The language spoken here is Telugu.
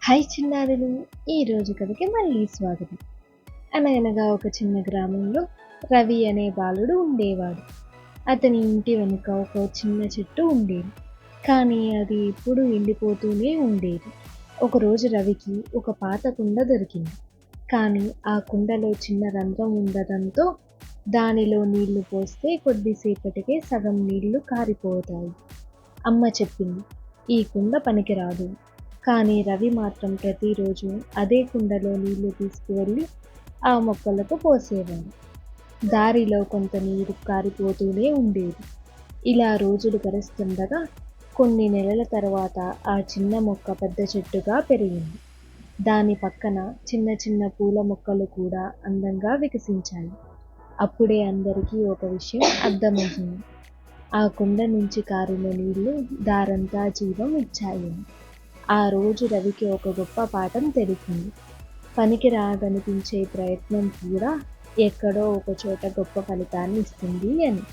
హాయ్ చిన్నారులు, ఈరోజు కథకి మళ్ళీ స్వాగతం. అనగనగా ఒక చిన్న గ్రామంలో రవి అనే బాలుడు ఉండేవాడు. అతని ఇంటి వెనుక ఒక చిన్న చెట్టు ఉండేది, కానీ అది ఎప్పుడూ ఎండిపోతూనే ఉండేది. ఒకరోజు రవికి ఒక పాత కుండ దొరికింది, కానీ ఆ కుండలో చిన్న రంధ్రం ఉండడంతో దానిలో నీళ్లు పోస్తే కొద్దిసేపటికే సగం నీళ్లు కారిపోతాయి. అమ్మ చెప్పింది, ఈ కుండ పనికిరాదు. కానీ రవి మాత్రం ప్రతిరోజు అదే కుండలో నీళ్లు తీసుకువెళ్ళి ఆ మొక్కలకు పోసేవాడు. దారిలో కొంత నీరు కారిపోతూనే ఉండేది. ఇలా రోజులు గడుస్తుండగా కొన్ని నెలల తర్వాత ఆ చిన్న మొక్క పెద్ద చెట్టుగా పెరిగింది. దాని పక్కన చిన్న చిన్న పూల మొక్కలు కూడా అందంగా వికసించాయి. అప్పుడే అందరికీ ఒక విషయం అర్థమవుతుంది. ఆ కుండ నుంచి కారిన నీళ్లు దారంతా జీవం ఇచ్చాయి. ఆ రోజు రవికి ఒక గొప్ప పాఠం తెలిసింది. పనికి రాదనిపించే ప్రయత్నం కూడా ఎక్కడో ఒక చోట గొప్ప ఫలితాన్ని ఇస్తుంది అని.